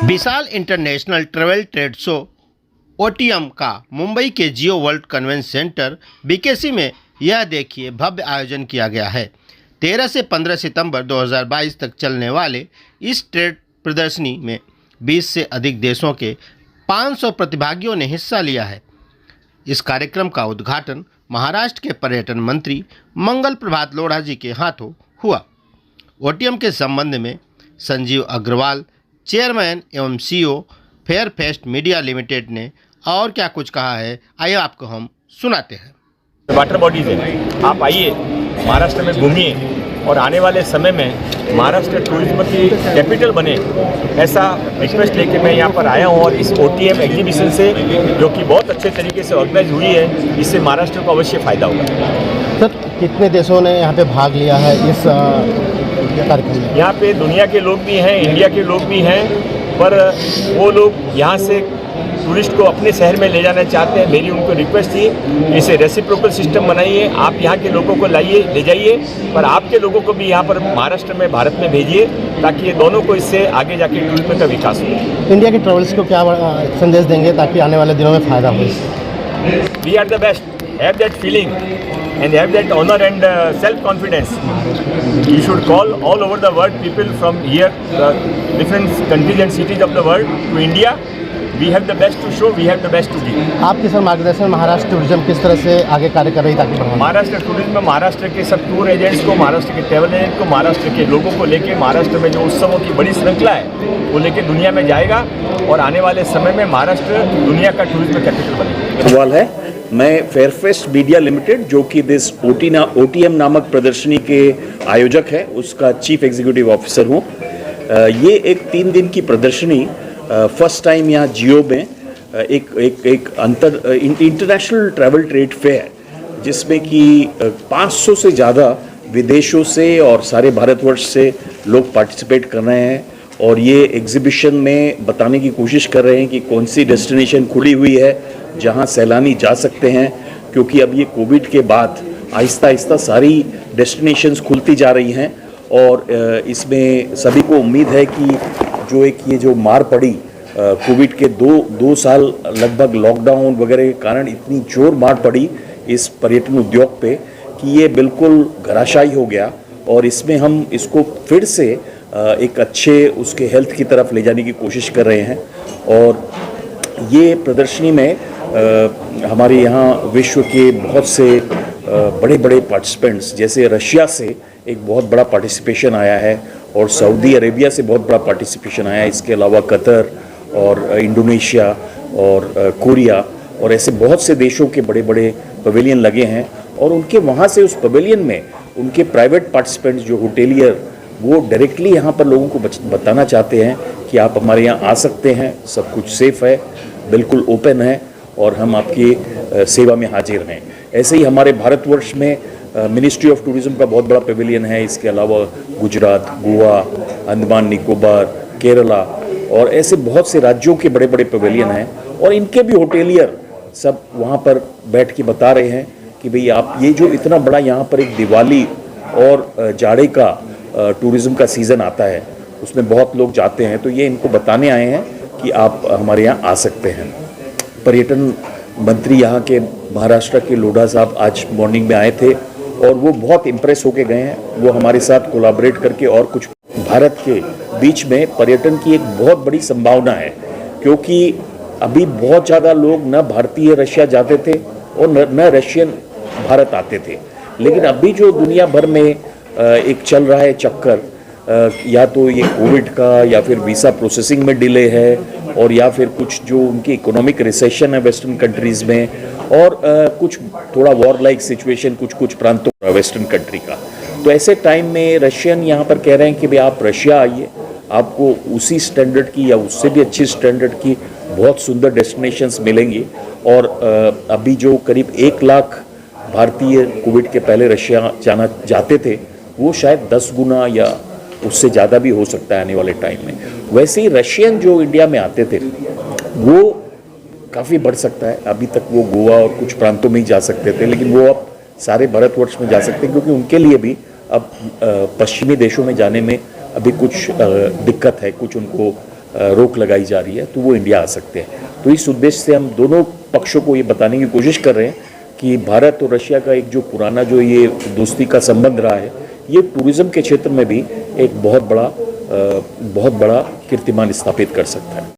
विशाल international travel trade show OTM का मुंबई के Jio world convention centre BKC में यह देखिए भव्य आयोजन किया गया है। 13 से 15 सितंबर 2022 तक चलने वाले इस ट्रेड प्रदर्शनी में 20 से अधिक देशों के 500 प्रतिभागियों ने हिस्सा लिया है। इस कार्यक्रम का उद्घाटन महाराष्ट्र के पर्यटन मंत्री मंगल प्रभात लोढ़ा जी के हाथों हुआ। ओटीएम के संबंध में संजीव अग्रवाल, चेयरमैन एवं सीईओ फेयरफेस्ट मीडिया लिमिटेड ने और क्या कुछ कहा है, आइए आपको हम सुनाते हैं। वाटर बॉडीज है, आप आइए महाराष्ट्र में घूमिए और आने वाले समय में महाराष्ट्र टूरिज्म की कैपिटल बने, ऐसा रिक्वेस्ट लेके मैं यहाँ पर आया हूँ। और इस ओटीएम एग्जीबिशन से जो कि बहुत अच्छे तरीके से ऑर्गेनाइज हुई है, इससे महाराष्ट्र को अवश्य फ़ायदा होगा। सर, कितने देशों ने यहाँ पे भाग लिया है इस कार्यक्रम में? यहाँ पे दुनिया के लोग भी हैं, इंडिया के लोग भी हैं, पर वो लोग यहाँ से टूरिस्ट को अपने शहर में ले जाना चाहते हैं। मेरी उनको रिक्वेस्ट थी कि इसे रेसिप्रोकल सिस्टम बनाइए, आप यहाँ के लोगों को लाइए, ले जाइए, पर आपके लोगों को भी यहाँ पर महाराष्ट्र में, भारत में भेजिए, ताकि ये दोनों को इससे आगे जाके टूरिज्म का विकास हो। इंडिया के ट्रेवल्स को क्या संदेश देंगे ताकि आने वाले दिनों में फ़ायदा हो? We are the best, have that feeling and have that honor and self-confidence. You should call all over the world people from here, different countries and cities of the world to India. We have the best to show, we have the best to give. आपके sir मार्गदर्शन में Maharashtra tourism किस तरह से आगे कार्य कर रही है ताकि महाराष्ट्र टूरिज्म में महाराष्ट्र के सब टूर एजेंट्स को, महाराष्ट्र के ट्रैवल एजेंट को, महाराष्ट्र के लोगों को लेके महाराष्ट्र में जो उत्सवों की बड़ी श्रृंखला है वो लेके दुनिया में जाएगा और आने वाले समय में महाराष्ट्र दुनिया का टूरिज्म कैपिटल बनेगा। सवाल है, मैं फेयरफेस्ट मीडिया लिमिटेड जो कि दिस ओटीएम नामक प्रदर्शनी के आयोजक है, उसका चीफ एग्जीक्यूटिव ऑफिसर हूँ। ये एक 3 दिन की प्रदर्शनी फर्स्ट टाइम यहाँ जियो में एक इंटरनेशनल ट्रैवल ट्रेड फेयर, जिसमें कि 500 से ज़्यादा विदेशों से और सारे भारतवर्ष से लोग पार्टिसिपेट कर रहे हैं। और ये एग्जीबिशन में बताने की कोशिश कर रहे हैं कि कौन सी डेस्टिनेशन खुली हुई है जहां सैलानी जा सकते हैं, क्योंकि अब ये कोविड के बाद आहिस्ता आहिस्ता सारी डेस्टिनेशंस खुलती जा रही हैं। और इसमें सभी को उम्मीद है कि ये जो मार पड़ी कोविड के दो साल लगभग लॉकडाउन वगैरह के कारण इतनी जोर मार पड़ी इस पर्यटन उद्योग पे कि ये बिल्कुल घराशायी हो गया। और इसमें हम इसको फिर से एक अच्छे उसके हेल्थ की तरफ ले जाने की कोशिश कर रहे हैं। और ये प्रदर्शनी में हमारे यहाँ विश्व के बहुत से बड़े बड़े पार्टिसिपेंट्स, जैसे रशिया से एक बहुत बड़ा पार्टिसिपेशन आया है और सऊदी अरेबिया से बहुत बड़ा पार्टिसिपेशन आया है। इसके अलावा कतर और इंडोनेशिया और कोरिया और ऐसे बहुत से देशों के बड़े बड़े पवेलियन लगे हैं। और उनके वहाँ से उस पवेलियन में उनके प्राइवेट पार्टिसिपेंट्स जो होटेलियर, वो डायरेक्टली यहाँ पर लोगों को बताना चाहते हैं कि आप हमारे यहाँ आ सकते हैं, सब कुछ सेफ़ है, बिल्कुल ओपन है और हम आपकी सेवा में हाजिर हैं। ऐसे ही हमारे भारतवर्ष में मिनिस्ट्री ऑफ टूरिज्म का बहुत बड़ा पेविलियन है। इसके अलावा गुजरात, गोवा, अंडमान निकोबार, केरला और ऐसे बहुत से राज्यों के बड़े बड़े पेविलियन हैं। और इनके भी होटेलियर सब वहाँ पर बैठ के बता रहे हैं कि भाई आप ये जो इतना बड़ा यहाँ पर एक दिवाली और जाड़े का टूरिज़्म का सीज़न आता है, उसमें बहुत लोग जाते हैं, तो ये इनको बताने आए हैं कि आप हमारे यहाँ आ सकते हैं। पर्यटन मंत्री यहाँ के महाराष्ट्र के लोढ़ा साहब आज मॉर्निंग में आए थे और वो बहुत इम्प्रेस होके गए हैं। वो हमारे साथ कोलैबोरेट करके और कुछ भारत के बीच में पर्यटन की एक बहुत बड़ी संभावना है, क्योंकि अभी बहुत ज़्यादा लोग न भारतीय रशिया जाते थे और न रशियन भारत आते थे। लेकिन अभी जो दुनिया भर में एक चल रहा है चक्कर, या तो ये कोविड का, या फिर वीज़ा प्रोसेसिंग में डिले है, और या फिर कुछ जो उनकी इकोनॉमिक रिसेशन है वेस्टर्न कंट्रीज़ में, और कुछ थोड़ा वॉर लाइक सिचुएशन कुछ प्रांतों वेस्टर्न कंट्री का। तो ऐसे टाइम में रशियन यहाँ पर कह रहे हैं कि भाई आप रशिया आइए, आपको उसी स्टैंडर्ड की या उससे भी अच्छी स्टैंडर्ड की बहुत सुंदर डेस्टिनेशंस मिलेंगी। और अभी जो करीब 1 लाख भारतीय कोविड के पहले रशिया जाते थे, वो शायद 10 गुना या उससे ज़्यादा भी हो सकता है आने वाले टाइम में। वैसे ही रशियन जो इंडिया में आते थे वो काफ़ी बढ़ सकता है। अभी तक वो गोवा और कुछ प्रांतों में ही जा सकते थे, लेकिन वो अब सारे भारतवर्ष में जा सकते हैं, क्योंकि उनके लिए भी अब पश्चिमी देशों में जाने में अभी कुछ दिक्कत है, कुछ उनको रोक लगाई जा रही है तो वो इंडिया आ सकते हैं। तो इस उद्देश्य से हम दोनों पक्षों को ये बताने की कोशिश कर रहे हैं कि भारत और रशिया का एक जो पुराना जो ये दोस्ती का संबंध रहा है, ये टूरिज्म के क्षेत्र में भी एक बहुत बड़ा कीर्तिमान स्थापित कर सकता है।